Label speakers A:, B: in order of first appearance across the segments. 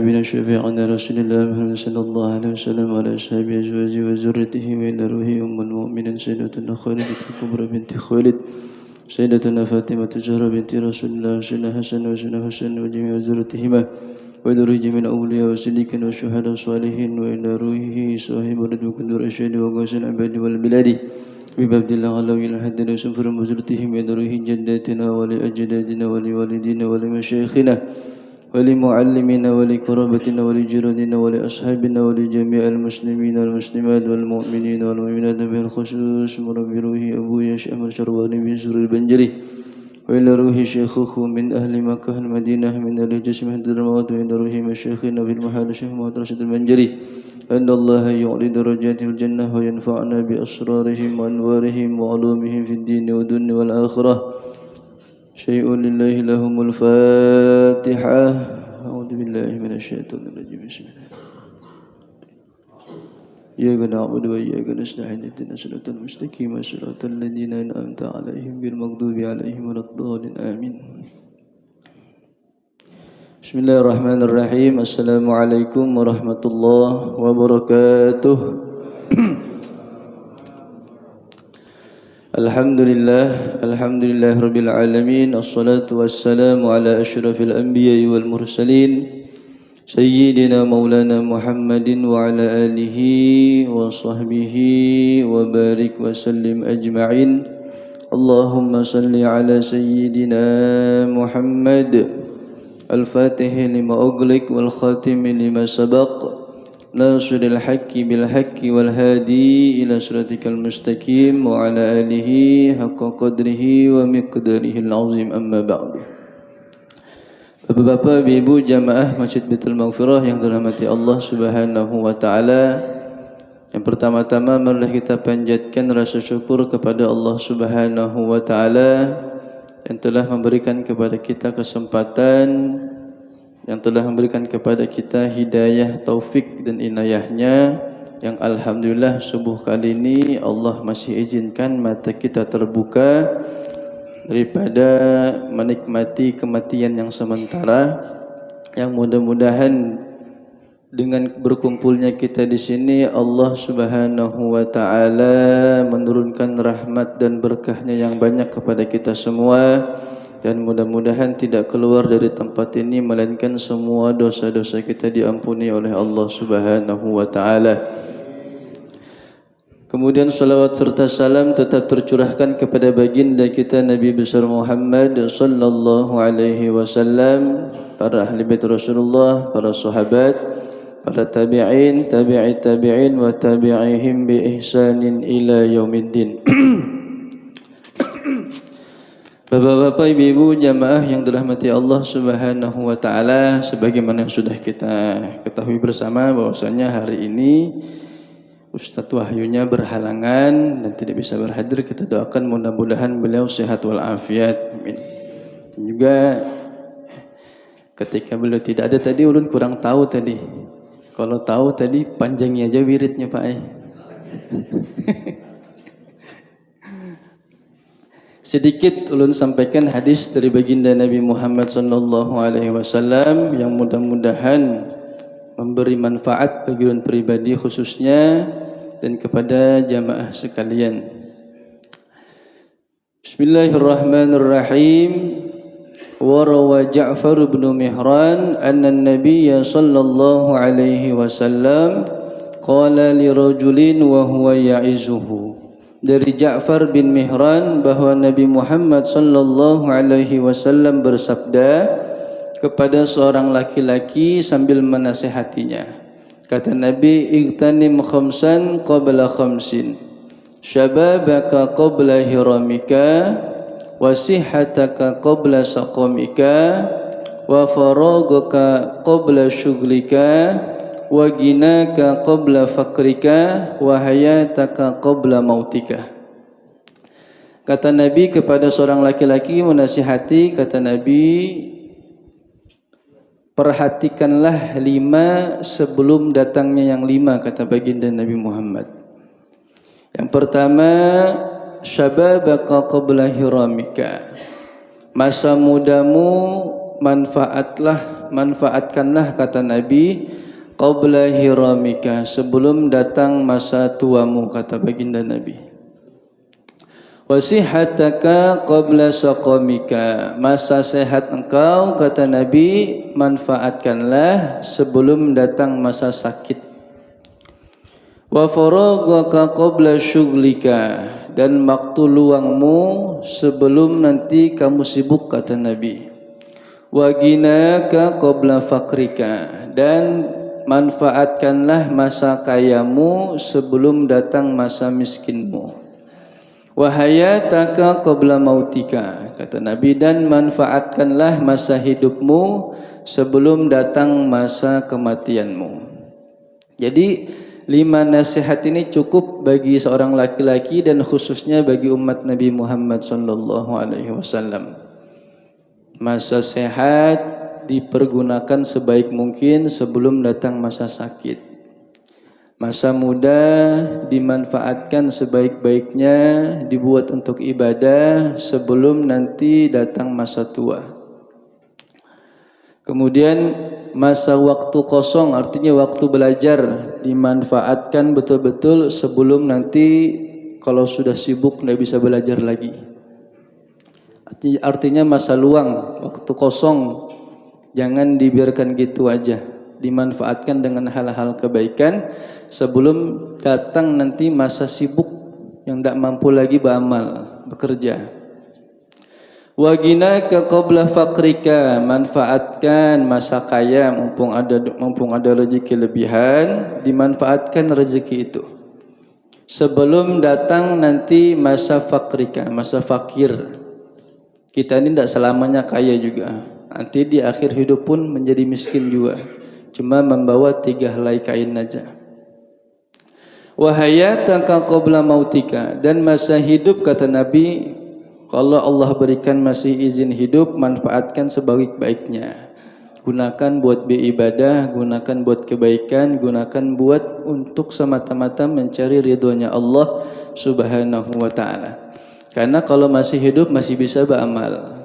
A: نبينا شفيعنا رسول الله محمد صلى الله عليه وسلم وعلى أصحابه أزواجه وذريته وإلى روحه أم المؤمنين سيدتنا خالد الكبرى بنت خويلد سيدتنا فاطمة الزهراء بنت رسول الله سيدنا حسن وسيدنا حسين وجميع ذريتهما وإلى روح جميع الأولياء والصديقين والشهداء والصالحين وإلى روحه صاحب ولد وكندور الشهيد وغوث العباد والبلاد بباب الله علوي الحد وسنفر وزرتهم إلى روح جداتنا ولأجدادنا ولوالدينا ولمشايخنا ولمعلمنا ولقرابتنا ولجيراننا ولأصحابنا ولجميع المسلمين والمسلمات والمؤمنين والمؤمنات بالخصوص مربي روحي أبويا شيخ أحمد شرواني بن سرور البنجري وإلى روح شيخه من أهل مكة المدينة من أهل جسم هند الموت وإلى روح مشايخنا في المحال شيخ محمد رشيد البنجري أن الله يعلي درجات الجنة وينفعنا بأسرارهم وأنوارهم وعلومهم في الدين والدنيا والآخرة شيء لله لهم الفاتحة أعوذ بالله من الشيطان الرجيم بسم الله إياك نعبد وإياك نستعين اهدنا الصراط المستقيم صراط الذين أنعمت عليهم غير المغضوب عليهم ولا الضالين آمين بسم الله الرحمن الرحيم السلام عليكم ورحمة الله وبركاته الحمد لله رب العالمين الصلاة والسلام على أشرف الأنبياء والمرسلين سيدنا مولانا محمد وعلى آله وصحبه وبارك وسلم أجمعين اللهم صل على سيدنا محمد الفاتح لما أغلق والخاتم لما سبق ناصر الحق بالحق والهادي إلى صراطك المستقيم وعلى آله حق قدره ومقداره العظيم أما بعد. Bapak-bapak, ibu jamaah Masjid Baitul Maghfirah yang dirahmati Allah Subhanahu wa taala. Yang pertama-tama marilah kita panjatkan rasa syukur kepada Allah Subhanahu wa taala yang telah memberikan kepada kita kesempatan, yang telah memberikan kepada kita hidayah, taufik dan inayahnya, yang alhamdulillah subuh kali ini Allah masih izinkan mata kita terbuka daripada menikmati kematian yang sementara, yang mudah-mudahan dengan berkumpulnya kita di sini Allah Subhanahu wa taala menurunkan rahmat dan berkahnya yang banyak kepada kita semua, dan mudah-mudahan tidak keluar dari tempat ini melainkan semua dosa-dosa kita diampuni oleh Allah Subhanahu wa taala. Kemudian salawat serta salam tetap tercurahkan kepada baginda kita Nabi besar Muhammad sallallahu alaihi wasallam, para ahli bait Rasulullah, para sahabat, para tabi'in, tabi'i tabi'in wa tabi'ihim bi ihsanin ila yaumiddin. Bapak-bapak, ibu-ibu jamaah yang dirahmati Allah Subhanahu wa taala, sebagaimana yang sudah kita ketahui bersama bahwasanya hari ini Ustadz Wahyunya berhalangan dan tidak bisa berhadir. Kita doakan mudah-mudahan beliau sehat walafiat. Amin. Dan juga ketika beliau tidak ada tadi, ulun kurang tahu tadi. Kalau tahu tadi panjangnya aja wiridnya Pak. Sedikit ulun sampaikan hadis dari baginda Nabi Muhammad sallallahu alaihi wasallam yang mudah-mudahan memberi manfaat bagi ulun pribadi khususnya dan kepada jamaah sekalian. Bismillahirrahmanirrahim. Wa rawa Ja'far bin Mihran anna an-nabiy sallallahu alaihi wasallam qala li rajulin wa huwa ya'izuhu. Dari Ja'far bin Mihran bahwa Nabi Muhammad sallallahu alaihi wasallam bersabda kepada seorang laki-laki sambil menasihatinya. Kata Nabi, igtanim khamsan qabla khamsin, syababaka qabla hiramika, wa sihhataka qabla saqamika, wa faragaka qabla syughlika, wa ginaka qabla fakrika, wa hayataka qabla mautika. Kata Nabi kepada seorang laki-laki menasihati, kata Nabi, perhatikanlah 5 sebelum datangnya yang 5, kata baginda Nabi Muhammad. Yang pertama, syababaka qabla hiramika, masa mudamu manfaatkanlah kata Nabi qabla hiramika, sebelum datang masa tuamu, kata baginda Nabi. Wasihataka qabla saqamika, masa sehat engkau, kata Nabi, manfaatkanlah sebelum datang masa sakit. Wa faragaka qabla syughlika, dan waktu luangmu sebelum nanti kamu sibuk, kata Nabi. Wa ginaka qabla fakrika, dan manfaatkanlah masa kayamu sebelum datang masa miskinmu. Wa hayataka qabla mautika, kata Nabi, dan manfaatkanlah masa hidupmu sebelum datang masa kematianmu. Jadi 5 nasihat ini cukup bagi seorang laki-laki dan khususnya bagi umat Nabi Muhammad sallallahu alaihi wasallam. Masa sehat dipergunakan sebaik mungkin sebelum datang masa sakit. Masa muda dimanfaatkan sebaik-baiknya, dibuat untuk ibadah sebelum nanti datang masa tua. Kemudian masa waktu kosong, artinya waktu belajar, dimanfaatkan betul-betul sebelum nanti kalau sudah sibuk tidak bisa belajar lagi. Artinya masa luang, waktu kosong, jangan dibiarkan gitu aja. Dimanfaatkan dengan hal-hal kebaikan sebelum datang nanti masa sibuk yang tidak mampu lagi beramal, bekerja. Wa ginaka qabla fakrika, manfaatkan masa kaya, mumpung ada rezeki lebihan, dimanfaatkan rezeki itu sebelum datang nanti masa fakrika, masa fakir. Kita ini tidak selamanya kaya juga, nanti di akhir hidup pun menjadi miskin juga, cuma membawa 3 helai kain aja. Wa hayataka qabla mautika, dan masa hidup, kata Nabi, kalau Allah berikan masih izin hidup, manfaatkan sebaik-baiknya. Gunakan buat beribadah, gunakan buat kebaikan, gunakan buat untuk semata-mata mencari ridhonya Allah Subhanahu wa ta'ala. Karena kalau masih hidup masih bisa beramal.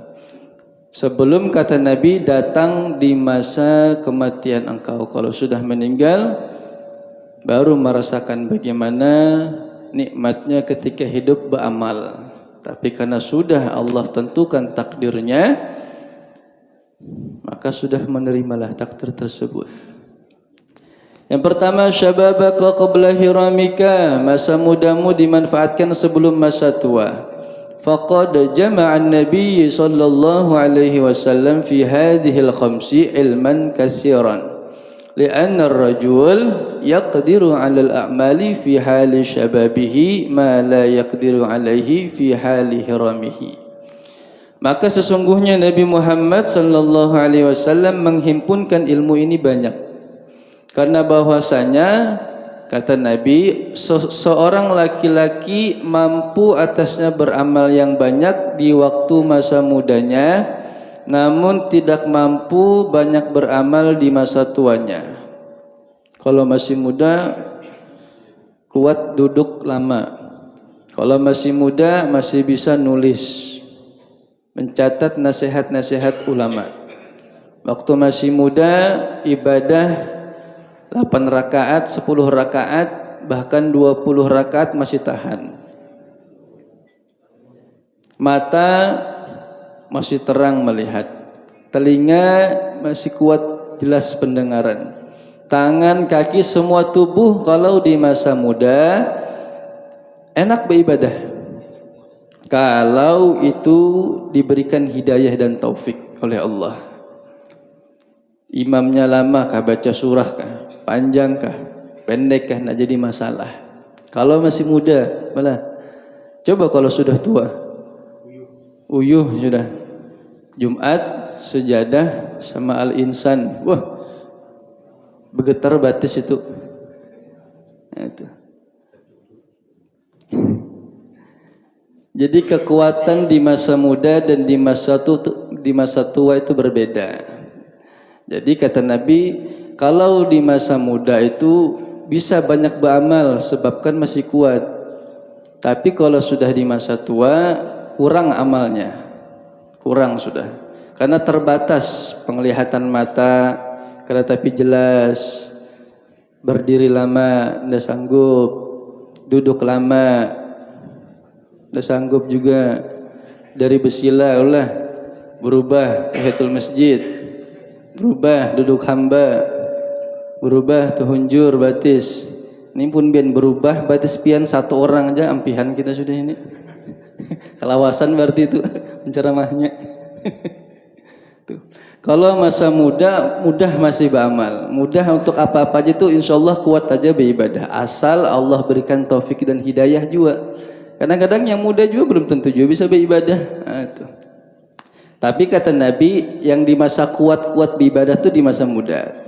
A: Sebelum, kata Nabi, datang di masa kematian engkau. Kalau sudah meninggal, baru merasakan bagaimana nikmatnya ketika hidup beramal. Tapi karena sudah Allah tentukan takdirnya, maka sudah menerimalah takdir tersebut. Yang pertama, syababaka qabla hiramika, masa mudamu dimanfaatkan sebelum masa tua. Faqad jama'a an-nabiy sallallahu alaihi wasallam fi hadhihi al-khamsi ilman katsiran. Lianna ar-rajul yaqdiru 'ala al-a'mali fi hali shababihi ma la yaqdiru 'alaihi fi hali hiramihi. Maka sesungguhnya Nabi Muhammad sallallahu alaihi wasallam menghimpunkan ilmu ini banyak. Karena bahwasanya, kata Nabi, seorang laki-laki mampu atasnya beramal yang banyak di waktu masa mudanya, namun tidak mampu banyak beramal di masa tuanya. Kalau masih muda, kuat duduk lama. Kalau masih muda, masih bisa nulis, mencatat nasihat-nasihat ulama. Waktu masih muda, ibadah 8 rakaat, 10 rakaat, bahkan 20 rakaat masih tahan. Mata masih terang melihat, telinga masih kuat jelas pendengaran, tangan, kaki, semua tubuh kalau di masa muda enak beribadah, kalau itu diberikan hidayah dan taufik oleh Allah. Imamnya lama kah, baca surah kah, panjang kah, pendek kah, nak jadi masalah. Kalau masih muda malah. Coba kalau sudah tua, uyuh sudah. Jumat, sejadah sama al-insan, wah, bergetar batis itu. Nah, itu. Jadi kekuatan di masa muda dan di masa tua itu berbeda. Jadi kata Nabi, kalau di masa muda itu bisa banyak beramal sebabkan masih kuat. Tapi kalau sudah di masa tua, kurang amalnya. Kurang sudah. Karena terbatas penglihatan mata, karena tapi jelas. Berdiri lama tidak sanggup, duduk lama tidak sanggup juga. Dari besila ulah berubah tahiyatul masjid, berubah duduk hamba, berubah tuhunjur batis. Ini pun bian berubah batis pian satu orang aja ampihan kita sudah ini. Kelawasan berarti itu penceramahnya. Tuh. Kalau masa muda, mudah masih beramal. Mudah untuk apa-apa aja tuh insyaallah kuat aja beribadah. Asal Allah berikan taufik dan hidayah juga. Kadang-kadang yang muda juga belum tentu juga bisa beribadah. Nah, itu. Tapi kata Nabi yang di masa kuat-kuat beribadah tuh di masa muda.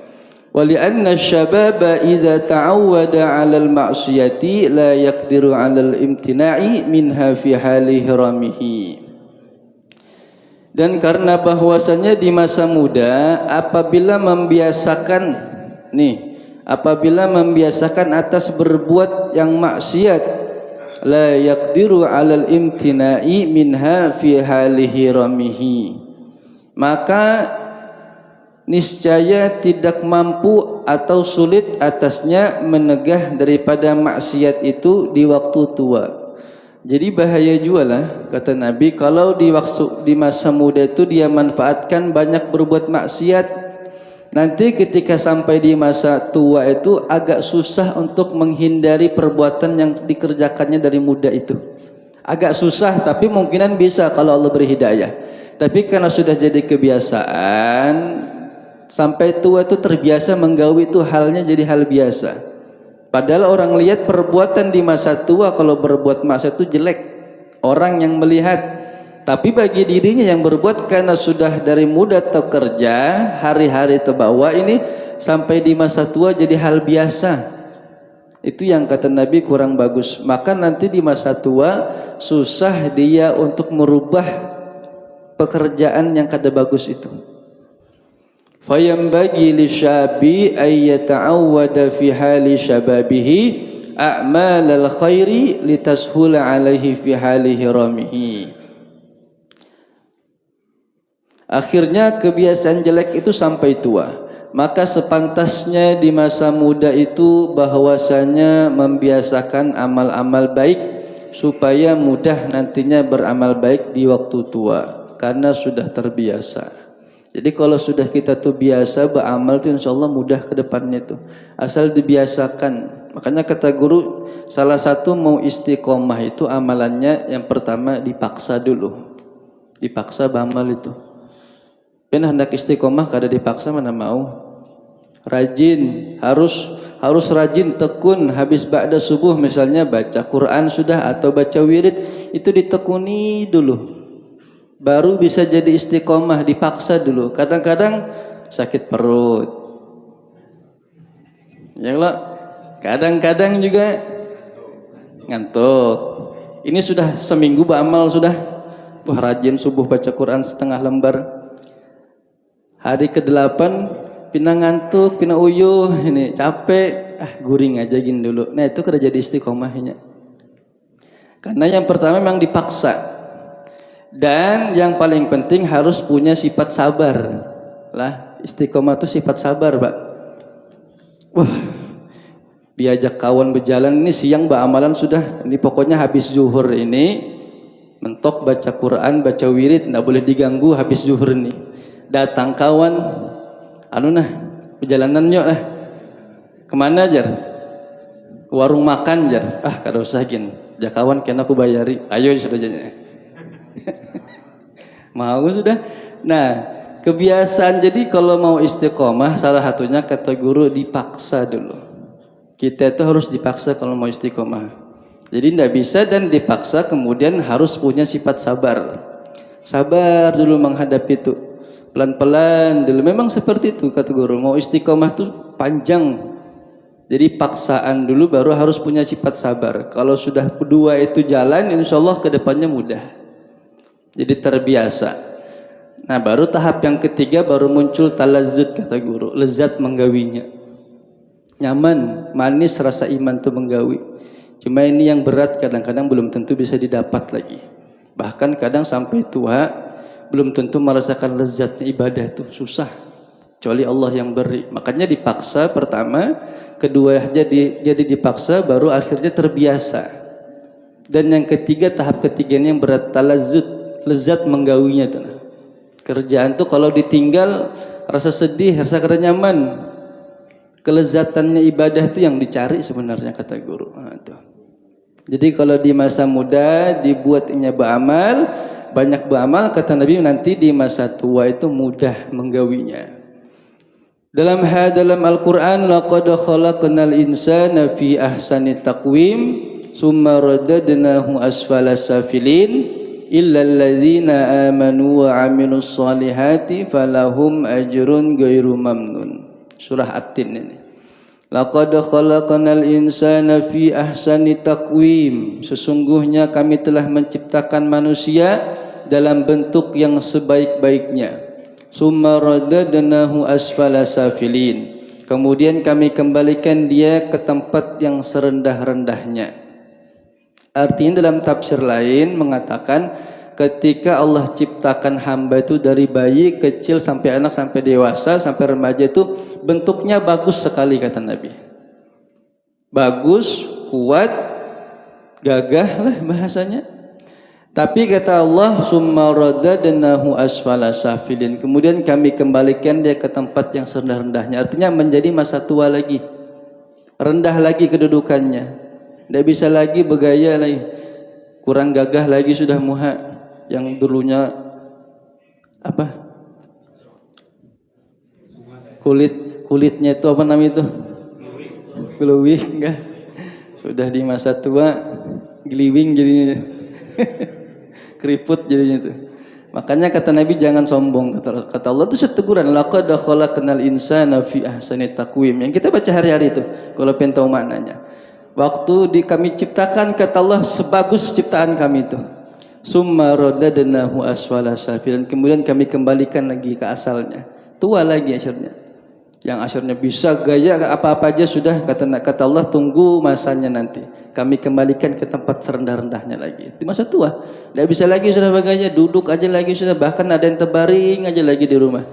A: Wali'anna syababa idza ta'awwada 'alal ma'siyati la yaqdiru 'alal imtina'i minha fi hali hiramihi. Dan karena bahwasanya di masa muda apabila membiasakan atas berbuat yang maksiat, la yaqdiru 'alal imtina'i minha fi halihi ramihi, maka niscaya tidak mampu atau sulit atasnya menegah daripada maksiat itu di waktu tua. Jadi bahaya juga lah kata Nabi kalau di masa muda itu dia manfaatkan banyak berbuat maksiat, nanti ketika sampai di masa tua itu agak susah untuk menghindari perbuatan yang dikerjakannya dari muda itu. Agak susah tapi mungkinan bisa kalau Allah beri hidayah. Tapi karena sudah jadi kebiasaan sampai tua itu terbiasa menggawi itu halnya jadi hal biasa. Padahal orang lihat perbuatan di masa tua kalau berbuat maksiat itu jelek, orang yang melihat. Tapi bagi dirinya yang berbuat karena sudah dari muda kerja, hari-hari terbawa ini sampai di masa tua jadi hal biasa. Itu yang kata Nabi kurang bagus. Maka nanti di masa tua susah dia untuk merubah pekerjaan yang kada bagus itu. Fayambagi lisyabi ay yata'awwada fi hali syababihi a'malal khairi litashula alaihi fi hali hiramihi. Akhirnya kebiasaan jelek itu sampai tua. Maka sepantasnya di masa muda itu bahwasanya membiasakan amal-amal baik supaya mudah nantinya beramal baik di waktu tua karena sudah terbiasa. Jadi kalau sudah kita tuh biasa beramal tuh insyaallah mudah ke depannya tuh. Asal dibiasakan. Makanya kata guru salah satu mau istiqomah itu amalannya yang pertama dipaksa dulu. Dipaksa beramal itu. Pernah hendak istiqomah kada dipaksa mana mau. Rajin, harus rajin tekun habis ba'da subuh misalnya baca Quran sudah atau baca wirid itu ditekuni dulu. Baru bisa jadi istiqomah, dipaksa dulu. Kadang-kadang sakit perut. Ya Allah, kadang-kadang juga ngantuk. Ini sudah seminggu beramal sudah. Wah rajin subuh baca Quran setengah lembar. Hari ke-8 pina ngantuk, pina uyuh, ini capek, guring aja gini dulu. Nah itu kada jadi istiqomahnya. Karena yang pertama memang dipaksa. Dan yang paling penting harus punya sifat sabar. Lah, istiqomah itu sifat sabar, Pak. Wah, diajak kawan berjalan ini siang amalan sudah. Ini pokoknya habis zuhur ini mentok baca Quran, baca wirid, enggak boleh diganggu habis zuhur ini. Datang kawan, perjalanan yuk lah. Kemana jar? Ke warung makan jar. Kada usah gin. Jak kawan kena aku bayari. Ayo sudah jadinya. Mau sudah. Nah, kebiasaan jadi kalau mau istiqomah salah satunya kata guru dipaksa dulu. Kita itu harus dipaksa kalau mau istiqomah. Jadi tidak bisa dan dipaksa kemudian harus punya sifat sabar. Sabar dulu menghadapi itu. Pelan-pelan dulu. Memang seperti itu kata guru. Mau istiqomah itu panjang. Jadi paksaan dulu baru harus punya sifat sabar. Kalau sudah kedua itu jalan insyaallah ke depannya mudah. Jadi terbiasa. Nah baru tahap yang ketiga baru muncul talazzud kata guru. Lezat menggawinya. Nyaman, manis rasa iman itu menggawi. Cuma ini yang berat kadang-kadang belum tentu bisa didapat lagi. Bahkan kadang sampai tua belum tentu merasakan lezatnya ibadah itu, susah. Kecuali Allah yang beri. Makanya dipaksa pertama, kedua jadi dipaksa, baru akhirnya terbiasa. Dan yang ketiga, tahap ketiganya yang berat, talazzut, lezat menggawinya itu. Kerjaan tuh kalau ditinggal rasa sedih, rasa kada nyaman. Kelezatannya ibadah itu yang dicari sebenarnya kata guru. Nah, tuh. Jadi kalau di masa muda dibuatnya beramal, banyak beramal, kata Nabi, nanti di masa tua itu mudah menggawinya. Dalam Al-Quran, laqad khalaqnal insana fi ahsani taqwim summa radadnahu asfala safilin illa alladzina amanu wa amilus solihati falahum ajrun ghairu mamnun. Surah At-Tin ini. Laqad khalaqnal insana fi ahsani taqwim. Sesungguhnya kami telah menciptakan manusia dalam bentuk yang sebaik-baiknya. Summa radadnahu asfala safilin. Kemudian kami kembalikan dia ke tempat yang serendah-rendahnya. Artinya dalam tafsir lain mengatakan ketika Allah ciptakan hamba itu dari bayi kecil sampai anak, sampai dewasa, sampai remaja itu bentuknya bagus sekali kata Nabi. Bagus, kuat, gagah lah bahasanya. Tapi kata Allah, summa radadnahu asfala safilin. Kemudian kami kembalikan dia ke tempat yang serendah-rendahnya. Artinya menjadi masa tua lagi. Rendah lagi kedudukannya. Tidak bisa lagi bergaya lagi. Kurang gagah lagi sudah muha. Yang dulunya apa? Kulitnya itu apa namanya itu? Glowing enggak? Sudah di masa tua gliwing jadinya. Keriput jadinya itu. Makanya kata Nabi jangan sombong, kata Allah itu teguran, laqad khalaqnal insana fi ahsani taqwim, yang kita baca hari-hari itu kalau pengen tahu maknanya. Waktu kami ciptakan, kata Allah, sebagus ciptaan kami itu. Summa radadnahu asfala safilin. Kemudian kami kembalikan lagi ke asalnya. Tua lagi akhirnya. Yang akhirnya bisa gaya apa-apa aja sudah, kata Allah, tunggu masanya nanti. Kami kembalikan ke tempat serendah-rendahnya lagi. Di masa tua. Tidak bisa lagi sudah bergaya, duduk aja lagi sudah. Bahkan ada yang terbaring aja lagi di rumah.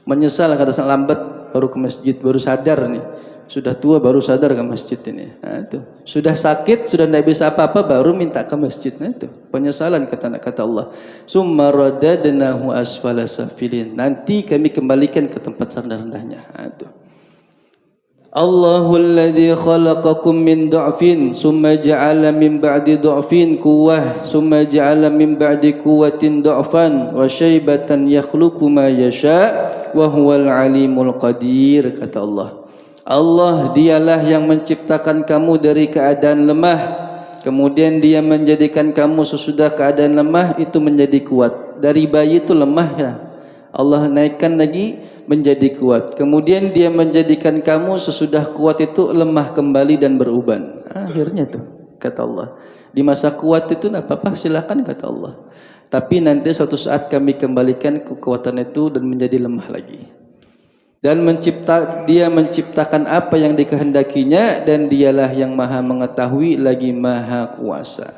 A: Menyesal kata lambat baru ke masjid, baru sadar nih. Sudah tua baru sadar ke masjid ini. Nah, itu. Sudah sakit, sudah tidak bisa apa-apa baru minta ke masjid. Nah, itu. Penyesalan kata Allah. Summa radadnahu asfala safilin. Nanti kami kembalikan ke tempat serendah-rendahnya. Nah, itu. Allahul ladzi khalaqakum min du'fin summa ja'ala min ba'di du'fin quwwah summa ja'ala min ba'di quwwatin du'fan wa syaibatan yakhluqu ma yasha wa huwal alimul qadir, kata Allah. Allah dialah yang menciptakan kamu dari keadaan lemah, kemudian dia menjadikan kamu sesudah keadaan lemah itu menjadi kuat. Dari bayi itu lemah ya, Allah naikkan lagi menjadi kuat. Kemudian dia menjadikan kamu sesudah kuat itu lemah kembali dan beruban. Akhirnya tuh kata Allah, di masa kuat itu tidak apa-apa silakan kata Allah. Tapi nanti suatu saat kami kembalikan kekuatan itu dan menjadi lemah lagi. Dan dia menciptakan apa yang dikehendakinya, dan dialah yang maha mengetahui lagi maha kuasa.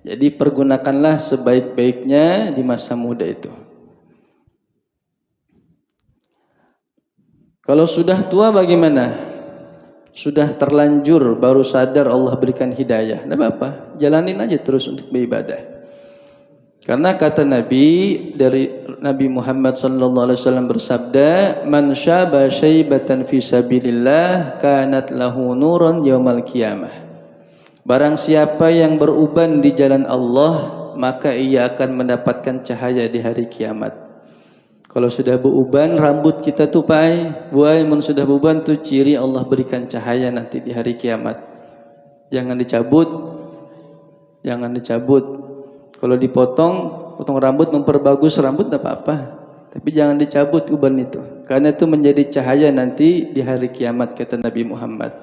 A: Jadi pergunakanlah sebaik-baiknya di masa muda itu. Kalau sudah tua bagaimana? Sudah terlanjur baru sadar Allah berikan hidayah. Tidak apa-apa, jalanin aja terus untuk beribadah. Karena kata Nabi, dari Nabi Muhammad SAW bersabda, man syaba syaibatan fi sabilillah kanat lahu nurun yaumal qiyamah. Barang siapa yang beruban di jalan Allah, maka ia akan mendapatkan cahaya di hari kiamat. Kalau sudah beruban rambut kita tuh buai sudah beruban tuh ciri Allah berikan cahaya nanti di hari kiamat. Jangan dicabut, jangan dicabut. Kalau potong rambut memperbagus rambut tidak apa-apa, tapi jangan dicabut uban itu, karena itu menjadi cahaya nanti di hari kiamat kata Nabi Muhammad.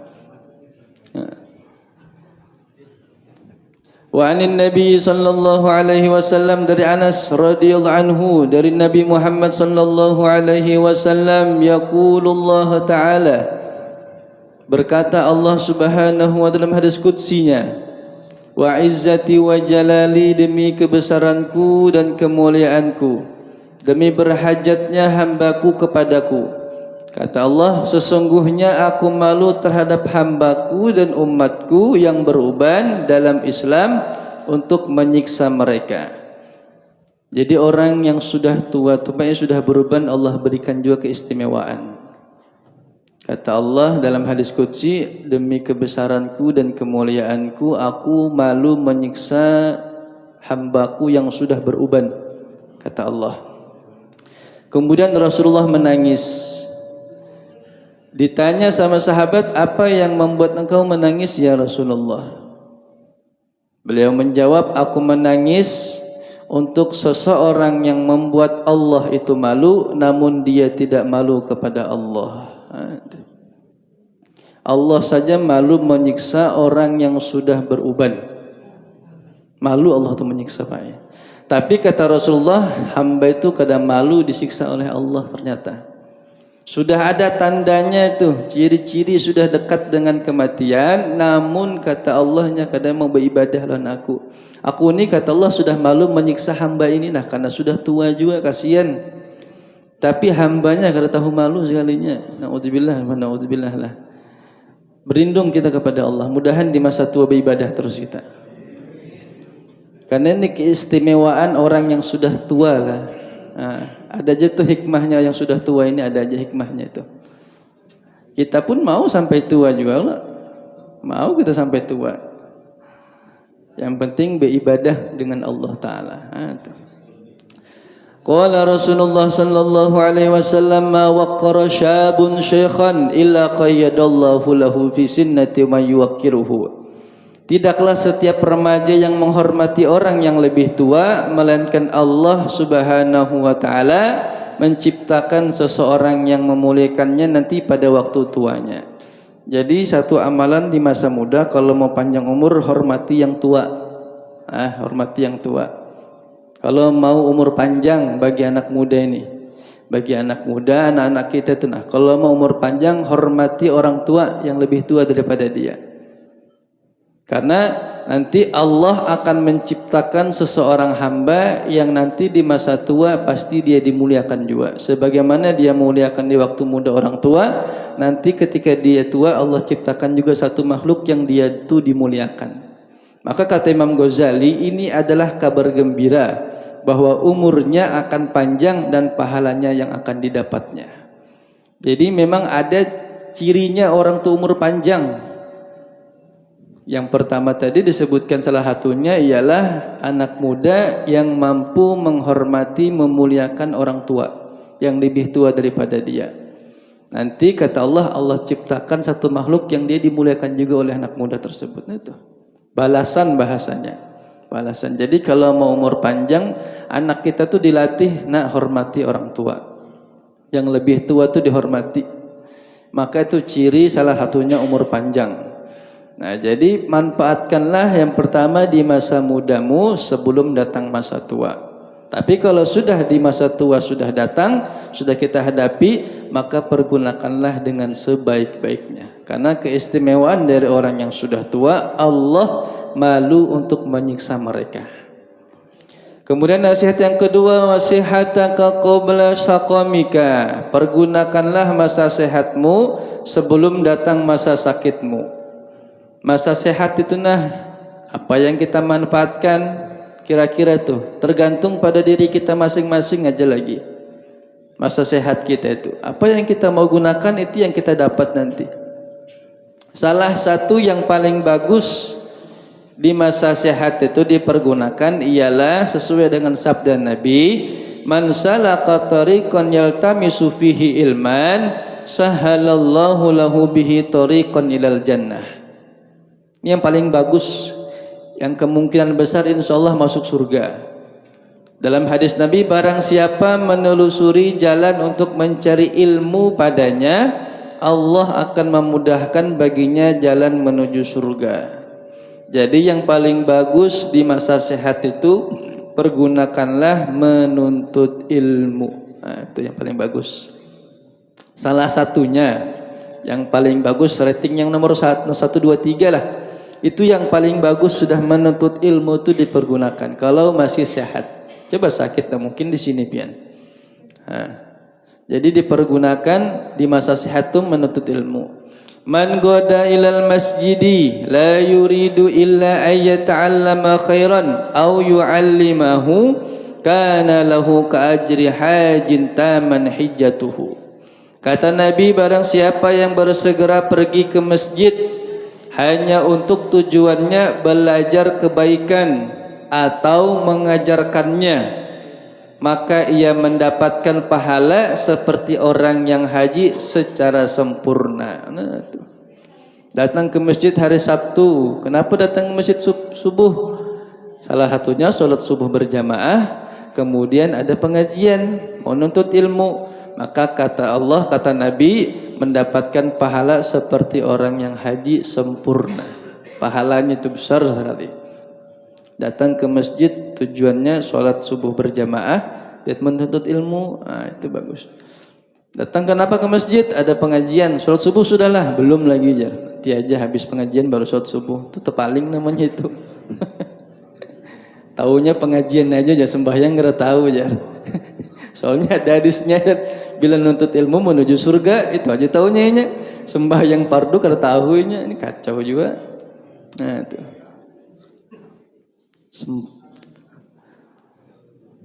A: Wa anin Nabi sallallahu alaihi wasallam, dari Anas radhiyallahu anhu dari Nabi Muhammad sallallahu alaihi wasallam, yaqulullah taala, berkata Allah Subhanahu wa taala dalam hadis qudsinya, wa izzati wa jalali, demi kebesaranku dan kemuliaanku, demi berhajatnya hambaku kepadaku. Kata Allah, sesungguhnya aku malu terhadap hambaku dan umatku yang beruban dalam Islam untuk menyiksa mereka. Jadi orang yang sudah tua, yang sudah beruban, Allah berikan juga keistimewaan. Kata Allah dalam hadis qudsi, demi kebesaranku dan kemuliaanku, aku malu menyiksa hambaku yang sudah beruban. Kata Allah. Kemudian Rasulullah menangis. Ditanya sama sahabat, apa yang membuat engkau menangis ya Rasulullah? Beliau menjawab, aku menangis untuk seseorang yang membuat Allah itu malu, namun dia tidak malu kepada Allah. Allah saja malu menyiksa orang yang sudah beruban. Malu Allah itu menyiksa, Pak. Tapi kata Rasulullah, hamba itu kadang malu disiksa oleh Allah ternyata. Sudah ada tandanya itu, ciri-ciri sudah dekat dengan kematian, namun kata Allahnya kadang mau beribadah lawan aku. Aku ini kata Allah sudah malu menyiksa hamba ini, nah karena sudah tua juga, kasihan. Tapi hambanya kada tahu malu sekalinya. Naudzubillah lah. Berlindung kita kepada Allah. Mudahan di masa tua beribadah terus kita. Karena ini keistimewaan orang yang sudah tua lah. Nah, ada aja tuh hikmahnya yang sudah tua ini, ada aja hikmahnya itu. Kita pun mau sampai tua juga lah. Mau kita sampai tua. Yang penting beribadah dengan Allah Ta'ala. Qala Rasulullah sallallahu alaihi wasallam, ma waqqara syabun syaikhan illa qayyadallahu lahu fi sinnati man yuwaqqiruhu. Tidaklah setiap remaja yang menghormati orang yang lebih tua, melainkan Allah Subhanahu wa taala menciptakan seseorang yang memuliakannya nanti pada waktu tuanya. Jadi satu amalan di masa muda, kalau mau panjang umur, hormati yang tua. Hormati yang tua. Kalau mau umur panjang bagi anak muda ini, bagi anak muda, anak-anak kita itu, nah, kalau mau umur panjang, hormati orang tua yang lebih tua daripada dia. Karena nanti Allah akan menciptakan seseorang hamba yang nanti di masa tua pasti dia dimuliakan juga. Sebagaimana dia muliakan di waktu muda orang tua, nanti ketika dia tua Allah ciptakan juga satu makhluk yang dia itu dimuliakan. Maka kata Imam Ghazali, ini adalah kabar gembira bahwa umurnya akan panjang dan pahalanya yang akan didapatnya. Jadi memang ada cirinya orang tua umur panjang. Yang pertama tadi disebutkan salah satunya ialah anak muda yang mampu menghormati, memuliakan orang tua yang lebih tua daripada dia. Nanti kata Allah, Allah ciptakan satu makhluk yang dia dimuliakan juga oleh anak muda tersebut. Itu balasan bahasanya, balasan. Jadi kalau mau umur panjang, anak kita tuh dilatih, nak hormati orang tua, yang lebih tua tuh dihormati. Maka itu ciri salah satunya umur panjang. Nah, jadi manfaatkanlah yang pertama di masa mudamu sebelum datang masa tua. Tapi kalau sudah di masa tua sudah datang, sudah kita hadapi, maka pergunakanlah dengan sebaik-baiknya. Karena keistimewaan dari orang yang sudah tua, Allah malu untuk menyiksa mereka. Kemudian nasihat yang kedua, wasihataka qabla saqamika. Pergunakanlah masa sehatmu sebelum datang masa sakitmu. Masa sehat itu apa yang kita manfaatkan kira-kira tuh tergantung pada diri kita masing-masing aja lagi. Masa sehat kita itu, apa yang kita mau gunakan itu yang kita dapat nanti. Salah satu yang paling bagus di masa sehat itu dipergunakan ialah sesuai dengan sabda Nabi, man salaka tariqan yaltamisu fihi ilman sahalallahu lahu bihi tariqan ilal jannah. Ini yang paling bagus, yang kemungkinan besar insyaallah masuk surga. Dalam hadis Nabi, barang siapa menelusuri jalan untuk mencari ilmu padanya, Allah akan memudahkan baginya jalan menuju surga. Jadi yang paling bagus di masa sehat itu, pergunakanlah menuntut ilmu. Nah, itu yang paling bagus. Salah satunya yang paling bagus, rating yang nomor 1, 2, 3 lah.
B: Itu yang paling bagus, sudah menuntut ilmu itu dipergunakan kalau masih sehat. Coba sakit, nah mungkin di sini pian. Jadi dipergunakan di masa sehat itu menuntut ilmu. Man goda ilal masjidi la yuridu illa ayyata'allama khairan aw yu'allimahu kana lahu ka'ajri hajin taman hijjatuhu. Kata Nabi, barang siapa yang bersegera pergi ke masjid hanya untuk tujuannya belajar kebaikan atau mengajarkannya, maka ia mendapatkan pahala seperti orang yang haji secara sempurna. Nah, tuh. Datang ke masjid hari Sabtu. Kenapa datang ke masjid subuh? Salah satunya sholat subuh berjamaah, kemudian ada pengajian, menuntut ilmu. Maka kata Allah, kata Nabi, mendapatkan pahala seperti orang yang haji sempurna. Pahalanya itu besar sekali. Datang ke masjid tujuannya sholat subuh berjamaah dan menuntut ilmu, itu bagus. Datang kenapa ke masjid? Ada pengajian, sholat subuh sudahlah, belum lagi jar. Nanti aja habis pengajian baru sholat subuh. Itu tepaling namanya itu. Taunya pengajian aja, sembahyang nggak tahu jar. Soalnya ada hadisnya, bila nuntut ilmu menuju surga itu aja taunya nya. Sembahyang fardu kada tahunya, ini kacau juga. Nah itu.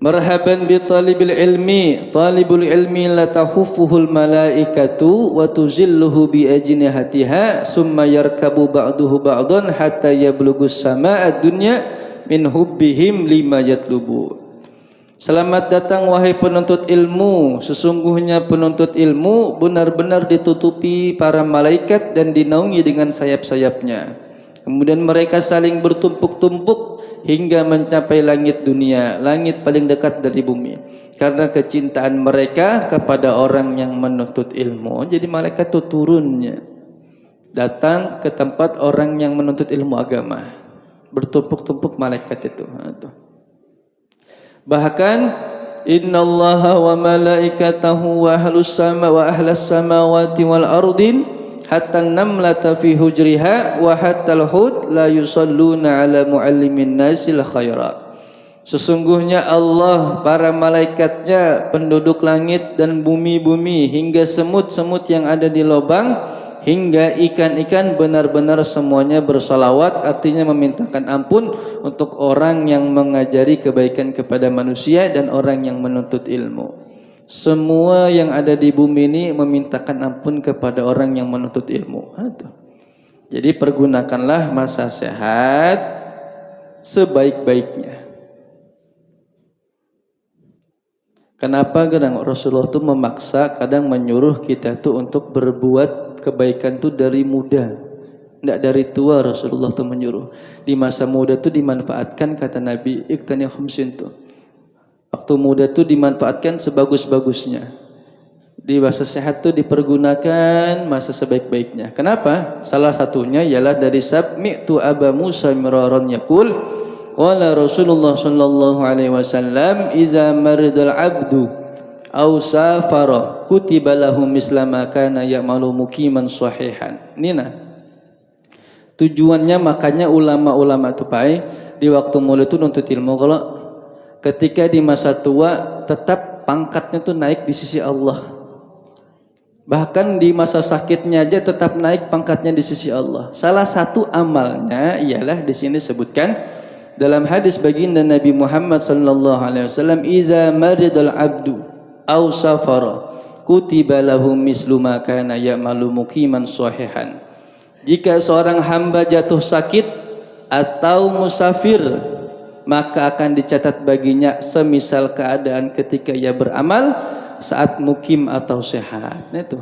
B: Marhaban bi talibil ilmi, talibul ilmi la tahuffuhul malaikatu wa tuzilluhu bi ajnihatiha summa yarkabu ba'duhu ba'dan hatta yablugus samaa'a dunya min hubbihim lima yatlubu. Selamat datang wahai penuntut ilmu, sesungguhnya penuntut ilmu benar-benar ditutupi para malaikat dan dinaungi dengan sayap-sayapnya. Kemudian mereka saling bertumpuk-tumpuk hingga mencapai langit dunia, langit paling dekat dari bumi, karena kecintaan mereka kepada orang yang menuntut ilmu. Jadi malaikat itu turunnya datang ke tempat orang yang menuntut ilmu agama, bertumpuk-tumpuk malaikat itu. Bahkan innallaha wa malaikatahu wa ahlus sama wa ahlas samawati wal ardin hatta namlata fi hujriha wa hatta al-hud la yusalluna ala muallimin nasil khaira. Sesungguhnya Allah, para malaikatnya, penduduk langit dan bumi-bumi, hingga semut-semut yang ada di lubang, hingga ikan-ikan, benar-benar semuanya bersalawat, artinya memintakan ampun untuk orang yang mengajari kebaikan kepada manusia dan orang yang menuntut ilmu. Semua yang ada di bumi ini memintakan ampun kepada orang yang menuntut ilmu. Jadi pergunakanlah masa sehat sebaik-baiknya. Kenapa kadang Rasulullah itu memaksa, kadang menyuruh kita tuh untuk berbuat kebaikan itu dari muda, tidak dari tua. Rasulullah itu menyuruh di masa muda itu dimanfaatkan, kata Nabi, iktani khamsin tuh. Waktu muda itu dimanfaatkan sebagus-bagusnya. Di masa sehat itu dipergunakan masa sebaik-baiknya. Kenapa? Salah satunya ialah dari sabmi'tu Aba Musa miraran yaqul qala Rasulullah sallallahu alaihi wasallam idza maridal abdu aw safara kutiba lahu misla ma kana ya'malu muqiman sahihan. Nina. Tujuannya makanya ulama-ulama itu di waktu muda itu nuntut ilmu, kalau ketika di masa tua tetap pangkatnya tuh naik di sisi Allah. Bahkan di masa sakitnya aja tetap naik pangkatnya di sisi Allah. Salah satu amalnya ialah di sini sebutkan dalam hadis baginda Nabi Muhammad sallallahu alaihi wasallam, "Iza maridal abdu aw safara kutiba lahu mislu ma kana ya'malu muqiman sahihan." Jika seorang hamba jatuh sakit atau musafir, maka akan dicatat baginya semisal keadaan ketika ia beramal saat mukim atau sehat. Nah itu.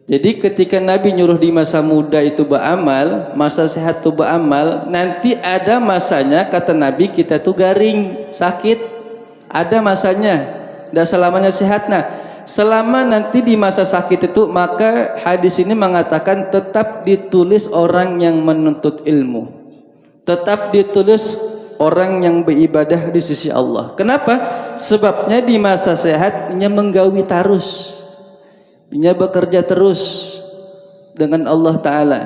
B: Jadi ketika Nabi nyuruh di masa muda itu beramal, masa sehat itu beramal, nanti ada masanya, kata Nabi, kita tuh garing, sakit. Ada masanya, tidak selamanya sehat. Nah, selama nanti di masa sakit itu, maka hadis ini mengatakan tetap ditulis orang yang menuntut ilmu, tetap ditulis orang yang beribadah di sisi Allah. Kenapa? Sebabnya di masa sehat ia menggawi terus, ia bekerja terus dengan Allah Ta'ala.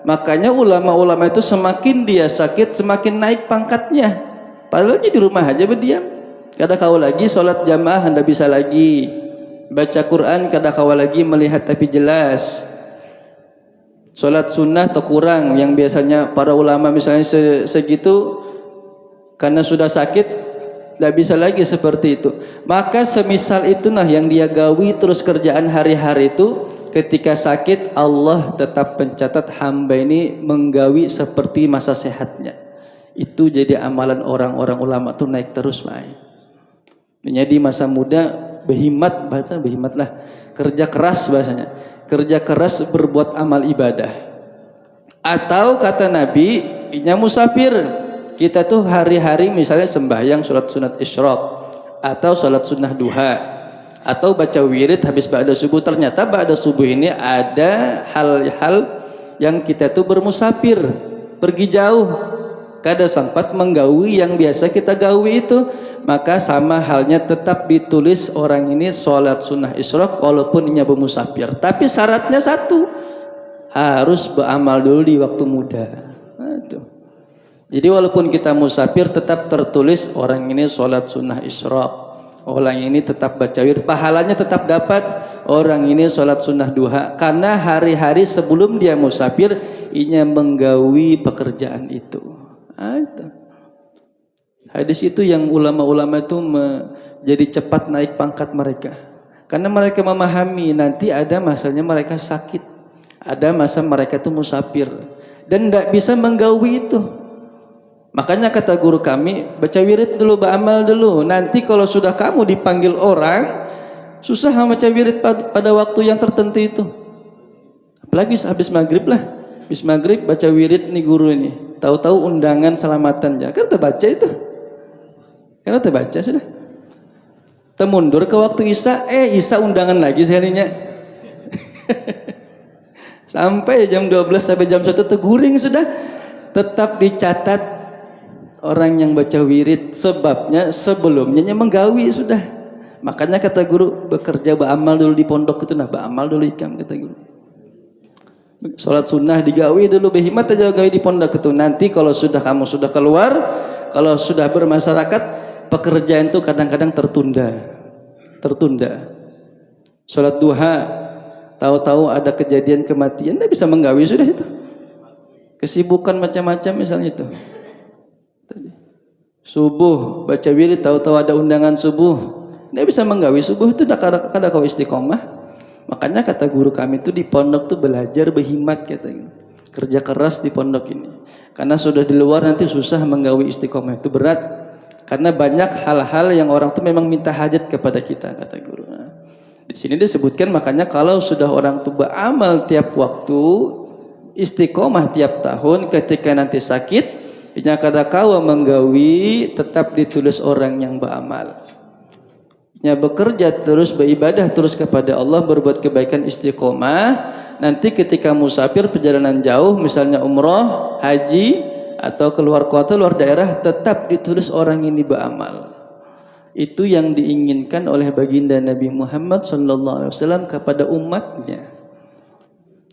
B: Makanya ulama-ulama itu semakin dia sakit semakin naik pangkatnya. Padahal di rumah aja berdiam. Kada kau lagi sholat jamaah anda bisa lagi. Baca Quran kada kau lagi melihat tapi jelas. Sholat sunnah atau kurang yang biasanya para ulama misalnya segitu karena sudah sakit tidak bisa lagi seperti itu. Maka semisal itulah yang dia gawi terus kerjaan hari-hari itu. Ketika sakit Allah tetap mencatat hamba ini menggawi seperti masa sehatnya. Itu jadi amalan orang-orang ulama itu naik terus baik. Menjadi masa muda behimat, bahasa behimat lah, kerja keras bahasanya. Kerja keras berbuat amal ibadah. Atau kata Nabi, inya musafir. Kita tuh hari-hari misalnya sembahyang sholat sunat isyraq atau sholat sunnah duha atau baca wirid habis ba'da subuh. Ternyata ba'da subuh ini ada hal-hal yang kita tuh bermusafir, pergi jauh, kada sempat menggawi yang biasa kita gawi itu, maka sama halnya tetap ditulis orang ini sholat sunnah isyraq walaupun inya bermusafir. Tapi syaratnya satu, harus beramal dulu di waktu muda. Nah, itu. Jadi walaupun kita musafir tetap tertulis orang ini sholat sunnah isyraq, orang ini tetap baca wirid, pahalanya tetap dapat. Orang ini sholat sunnah duha karena hari-hari sebelum dia musafir inya menggawi pekerjaan itu. Itu. Hadis itu yang ulama-ulama itu jadi cepat naik pangkat mereka. Karena mereka memahami nanti ada masanya mereka sakit, ada masa mereka itu musafir dan tidak bisa menggawi itu. Makanya kata guru kami, baca wirid dulu, beramal dulu. Nanti kalau sudah kamu dipanggil orang, susah baca wirid pada waktu yang tertentu itu. Apalagi habis maghrib lah. Habis maghrib baca wirid nih guru ini. Tahu-tahu undangan selamatan ya. Kan terbaca itu. Karena terbaca sudah. Temundur ke waktu Isya, Isya undangan lagi seharinya. Sampai jam 12 sampai jam 1 teguring sudah. Tetap dicatat orang yang baca wirid, sebabnya sebelumnya menggawi sudah. Makanya kata guru, bekerja beramal dulu di pondok itu, nah beramal dulu ikam kata guru. Sholat sunnah digawi dulu, behimat aja gawi di pondok itu. Nanti kalau sudah kamu sudah keluar, kalau sudah bermasyarakat, pekerjaan itu kadang-kadang tertunda. Sholat duha, tahu-tahu ada kejadian kematian, tidak bisa menggawi sudah itu. Kesibukan macam-macam misalnya itu. Subuh baca wirid, tahu-tahu ada undangan subuh, tidak bisa menggawi subuh itu kada kau istiqomah. Makanya kata guru kami itu di pondok tuh belajar berhimat, katanya kerja keras di pondok ini. Karena sudah di luar nanti susah menggawi istiqomah, itu berat. Karena banyak hal-hal yang orang tuh memang minta hajat kepada kita, kata guru. Nah, di sini disebutkan makanya kalau sudah orang tuh beramal tiap waktu, istiqomah tiap tahun, ketika nanti sakit inya kada kawa menggawi, tetap ditulis orang yang beramal. Inya bekerja terus, beribadah terus kepada Allah, berbuat kebaikan istiqomah. Nanti ketika musafir perjalanan jauh, misalnya umroh, haji, atau keluar kota, luar daerah, tetap ditulis orang ini beramal. Itu yang diinginkan oleh baginda Nabi Muhammad SAW kepada umatnya.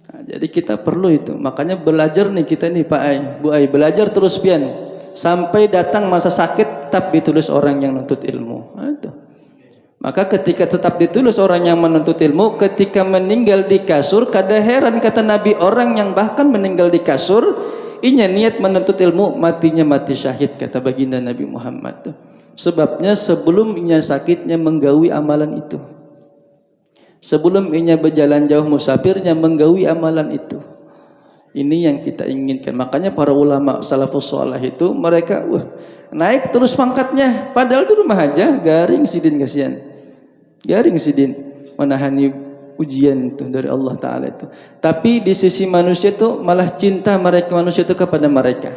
B: Nah, jadi kita perlu itu. Makanya belajar nih kita nih Pak Ai, Bu Ai, belajar terus pian sampai datang masa sakit tetap ditulis orang yang menuntut ilmu. Nah, itu. Maka ketika tetap ditulis orang yang menuntut ilmu, ketika meninggal di kasur, kada heran kata Nabi, orang yang bahkan meninggal di kasur inya niat menuntut ilmu, matinya mati syahid kata baginda Nabi Muhammad. Sebabnya sebelum inya sakitnya menggawi amalan itu. Sebelum inya berjalan jauh musafirnya menggawi amalan itu. Ini yang kita inginkan. Makanya para ulama salafus saleh itu mereka naik terus pangkatnya. Padahal di rumah aja garing sidin, kasihan. Garing sidin menahani ujian itu dari Allah Ta'ala itu. Tapi di sisi manusia itu malah cinta mereka manusia itu kepada mereka.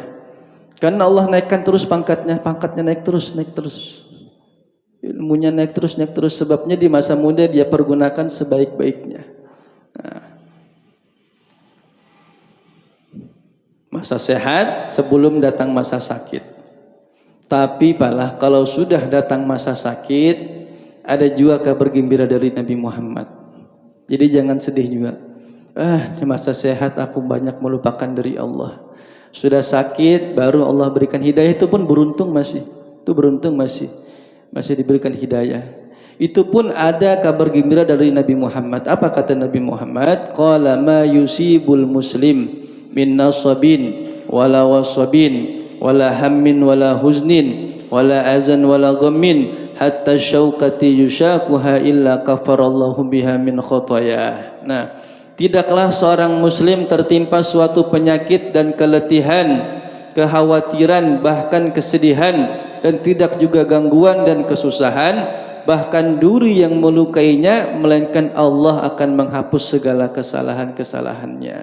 B: Karena Allah naikkan terus pangkatnya naik terus. Ilmunya naik terus. Sebabnya di masa muda dia pergunakan sebaik-baiknya. Nah, masa sehat sebelum datang masa sakit. Tapi malah kalau sudah datang masa sakit, ada juga kabar gembira dari Nabi Muhammad. Jadi jangan sedih juga. Di masa sehat aku banyak melupakan dari Allah. Sudah sakit baru Allah berikan hidayah, itu pun beruntung masih. Itu beruntung masih diberikan hidayah. Itu pun ada kabar gembira dari Nabi Muhammad. Apa kata Nabi Muhammad? Qala ma yusibul muslim min nasabin wala wasabin wala hammin wala huznin wala azan wala ghammin hatta syaukati yushakuha illa kafarallahu biha min khotoyah. Nah, tidaklah seorang muslim tertimpa suatu penyakit dan keletihan, kekhawatiran, bahkan kesedihan, dan tidak juga gangguan dan kesusahan, bahkan duri yang melukainya, melainkan Allah akan menghapus segala kesalahan-kesalahannya.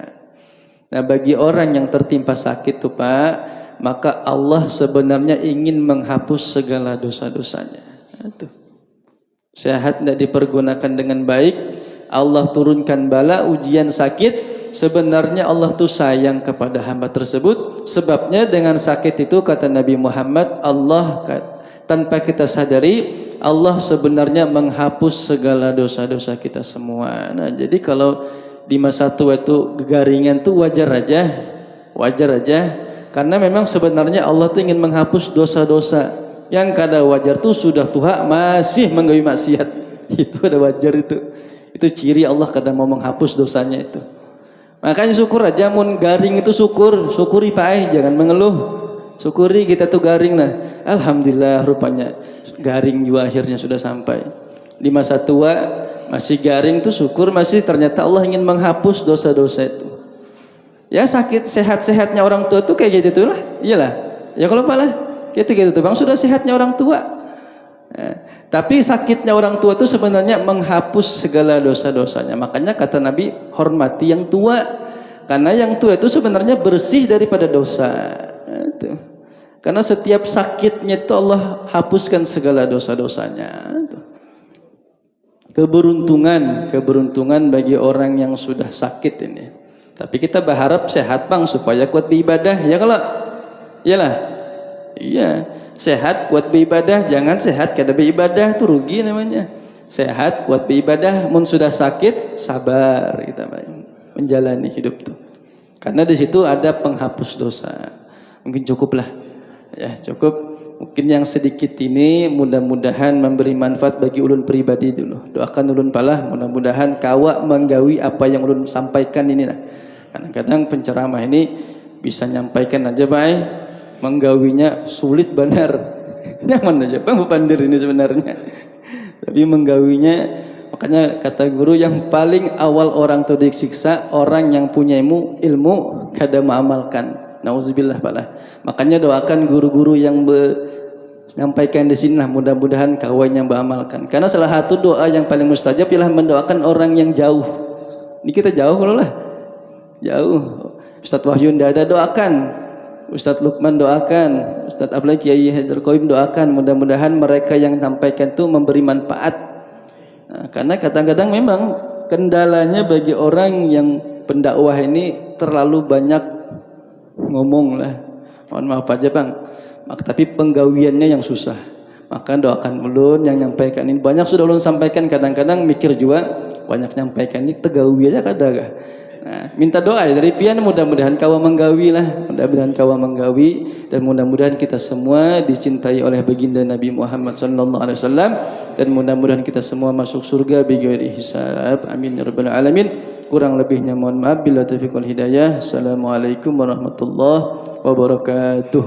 B: Nah, bagi orang yang tertimpa sakit tuh Pak, maka Allah sebenarnya ingin menghapus segala dosa-dosanya. Itu. Sehat tidak dipergunakan dengan baik, Allah turunkan bala, ujian sakit. Sebenarnya Allah tuh sayang kepada hamba tersebut. Sebabnya dengan sakit itu kata Nabi Muhammad, Allah tanpa kita sadari, Allah sebenarnya menghapus segala dosa-dosa kita semua. Nah, jadi kalau di masa tua itu kegaringan tuh wajar aja, karena memang sebenarnya Allah tuh ingin menghapus dosa-dosa. Yang kada wajar tuh sudah tua masih menggawi maksiat. Itu ada wajar itu. Itu ciri Allah kadang mau menghapus dosanya itu. Makanya syukur aja, mun garing itu syukuri Pak, jangan mengeluh. Syukuri kita tuh garing nah. Alhamdulillah rupanya garing juga akhirnya sudah sampai. Di masa tua masih garing tuh syukur, masih ternyata Allah ingin menghapus dosa-dosa itu. Ya sakit sehat-sehatnya orang tua tuh kayak gitu lah. Iyalah. Ya kalau Pak lah. Gitu tuh Bang, sudah sehatnya orang tua. Nah, tapi sakitnya orang tua itu sebenarnya menghapus segala dosa-dosanya. Makanya kata Nabi, hormati yang tua, karena yang tua itu sebenarnya bersih daripada dosa. Nah, itu. Karena setiap sakitnya itu Allah hapuskan segala dosa-dosanya. Itu. Keberuntungan bagi orang yang sudah sakit ini. Tapi kita berharap sehat Bang supaya kuat beribadah. Ya kalau, iyalah. Iya, sehat kuat beribadah, jangan sehat kada beribadah itu rugi namanya. Sehat kuat beribadah, mun sudah sakit sabar kita menjalani hidup itu. Karena di situ ada penghapus dosa. Mungkin cukuplah. Ya, cukup. Mungkin yang sedikit ini mudah-mudahan memberi manfaat bagi ulun pribadi dulu. Doakan ulun pala mudah-mudahan kawa menggawi apa yang ulun sampaikan ini lah. Kadang-kadang penceramah ini bisa nyampaikan aja baik. Menggawinya sulit benar. Nyaman aja Bang Pandir ini sebenarnya. Tapi menggawinya, makanya kata guru yang paling awal orang itu disiksa orang yang punya ilmu kada mengamalkan. Nauzubillah pala. Makanya doakan guru-guru yang menyampaikan di sini lah, mudah-mudahan kawan yang beramalkan. Karena salah satu doa yang paling mustajab ialah mendoakan orang yang jauh. Ini kita jauh kalau lah. Jauh. Ustaz Wahyu ndak ada doakan. Ustadz Lukman doakan, Ustadz Abdullah Kiai Hajar Qaim doakan, mudah-mudahan mereka yang sampaikan itu memberi manfaat. Nah, karena kadang-kadang memang kendalanya bagi orang yang pendakwah ini terlalu banyak ngomong lah. Mohon maaf aja Bang. Tapi penggawiannya yang susah. Maka doakan ulun yang nyampaikan ini banyak sudah ulun sampaikan, kadang-kadang mikir juga banyak nyampaikan ini tegawi aja kadang. Nah, minta doa ya dari pian, mudah-mudahan kawa menggawi lah, mudah-mudahan kawa menggawi, dan mudah-mudahan kita semua dicintai oleh baginda Nabi Muhammad sallallahu alaihi wasallam, dan mudah-mudahan kita semua masuk surga bighairi hisab. Amin ya rabbal alamin. Kurang lebihnya mohon maaf, bila taufiq wal hidayah. Assalamualaikum warahmatullahi wabarakatuh.